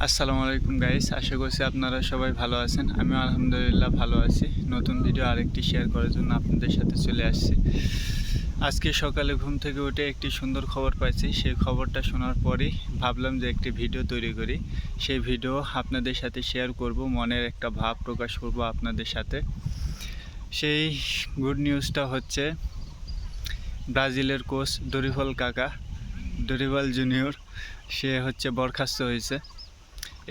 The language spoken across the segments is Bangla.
আসসালামু আলাইকুম গাইস, আশা করছি আপনারা সবাই ভালো আছেন। আমিও আলহামদুলিল্লাহ ভালো আছি। নতুন ভিডিও আরেকটি শেয়ার করার জন্য আপনাদের সাথে চলে আসছি। আজকে সকালে ঘুম থেকে উঠে একটি সুন্দর খবর পাইছি। সেই খবরটা শোনার পরেই ভাবলাম যে একটি ভিডিও তৈরি করি। সেই ভিডিও আপনাদের সাথে শেয়ার করব, মনের একটা ভাব প্রকাশ করব আপনাদের সাথে। সেই গুড নিউজটা হচ্ছে ব্রাজিলের কোচ দরিফল কাকা, দরিফল জুনিয়র, সে হচ্ছে বরখাস্ত হয়েছে।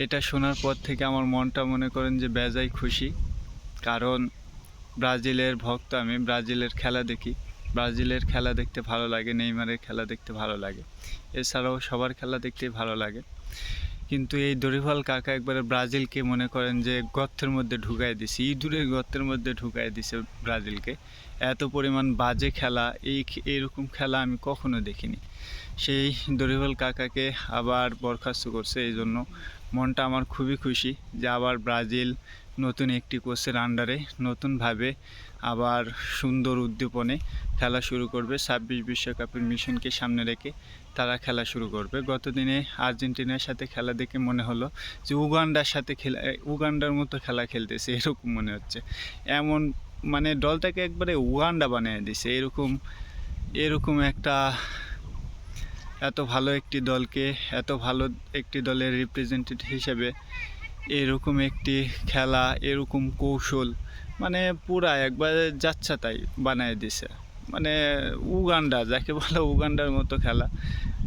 এটা শোনার পর থেকে আমার মনটা মনে করেন যে বেজায় খুশি। কারণ ব্রাজিলের ভক্ত আমি, ব্রাজিলের খেলা দেখি, ব্রাজিলের খেলা দেখতে ভালো লাগে, নেইমারের খেলা দেখতে ভালো লাগে, এছাড়াও সবার খেলা দেখতে ভালো লাগে। কিন্তু এই দরিফল কাকা একবারে ব্রাজিলকে মনে করেন যে গর্তের মধ্যে ঢুকাই দিছে, ইঁদুরের গর্তের মধ্যে ঢুকাই দিছে ব্রাজিলকে। এত পরিমাণ বাজে খেলা, এইরকম খেলা আমি কখনো দেখিনি। সেই দরিফল কাকাকে আবার বরখাস্ত করছে, এই জন্য মনটা আমার খুবই খুশি যে আবার ব্রাজিল নতুন একটি কোচের আন্ডারে নতুনভাবে আবার সুন্দর উদ্দীপনে খেলা শুরু করবে। 26 বিশ্বকাপের মিশনকে সামনে রেখে তারা খেলা শুরু করবে। গতদিনে আর্জেন্টিনার সাথে খেলা দেখে মনে হলো যে উগান্ডার মতো খেলা খেলতেছে, এরকম মনে হচ্ছে। এমন মানে দলটাকে একবারে উগান্ডা বানিয়ে দিছে। এরকম একটা এত ভালো একটি দলকে, এত ভালো একটি দলের রিপ্রেজেন্টেটিভ হিসেবে এরকম একটি খেলা, এরকম কৌশল, মানে পুরা একবারে যাচ্ছা তাই বানিয়ে দিছে। মানে উগান্ডা যাকে বলে, উগান্ডার মতো খেলা।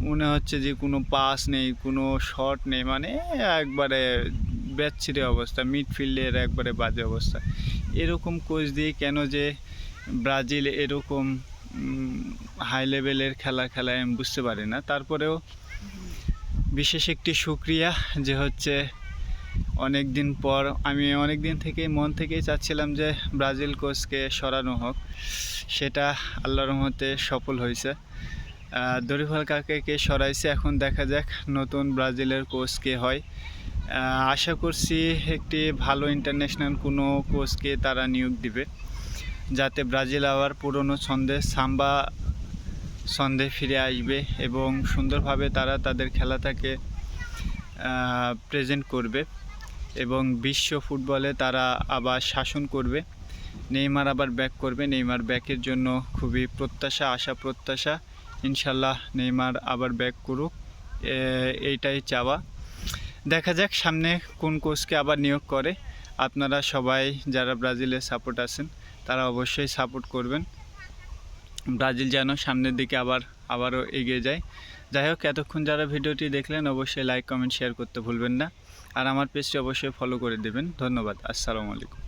মনে হচ্ছে যে কোনো পাস নেই, কোনো শট নেই, মানে একবারে ব্যাচ্ছিরে অবস্থা, মিডফিল্ডের একবারে বাজে অবস্থা। এরকম কোচ দিয়ে কেন যে ব্রাজিল এরকম হাই লেভেলের খেলা খেলায় আমি বুঝতে পারি না। তারপরেও বিশেষ একটি শুকরিয়া যে হচ্ছে অনেক দিন পর, আমি অনেক দিন থেকে মন থেকেই চাচ্ছিলাম যে ব্রাজিল কোচকে সরানো হোক, সেটা আল্লাহর রহমতে সফল হয়েছে। দরিফল কাকাকে সরাইছে, এখন দেখা যাক নতুন ব্রাজিলের কোচ কে হয়। আশা করছি একটি ভালো ইন্টারন্যাশনাল কোনো কোচকে তারা নিয়োগ দিবে, যাতে ব্রাজিল আবার পুরনো সাম্বা ছন্দে ফিরে আসবে এবং সুন্দরভাবে তারা তাদের খেলাটাকে প্রেজেন্ট করবে এবং বিশ্ব ফুটবলে তারা আবার শাসন করবে। নেইমার আবার ব্যাক করবে, নেইমার ব্যাকের জন্য খুবই আশা প্রত্যাশা। ইনশাল্লাহ নেইমার আবার ব্যাক করুক, এইটাই চাওয়া। দেখা যাক সামনে কোন কোচকে আবার নিয়োগ করে। আপনারা সবাই যারা ব্রাজিলের সাপোর্ট আছেন তারা অবশ্যই সাপোর্ট করবেন, ব্রাজিল যেন সামনের দিকে আবারও এগিয়ে যায়। যাই হোক, এতক্ষণ যারা ভিডিওটি দেখলেন অবশ্যই লাইক, কমেন্ট, শেয়ার করতে ভুলবেন না। আর আমার পেজটি অবশ্যই ফলো করে দেবেন। ধন্যবাদ। আসসালামু আলাইকুম।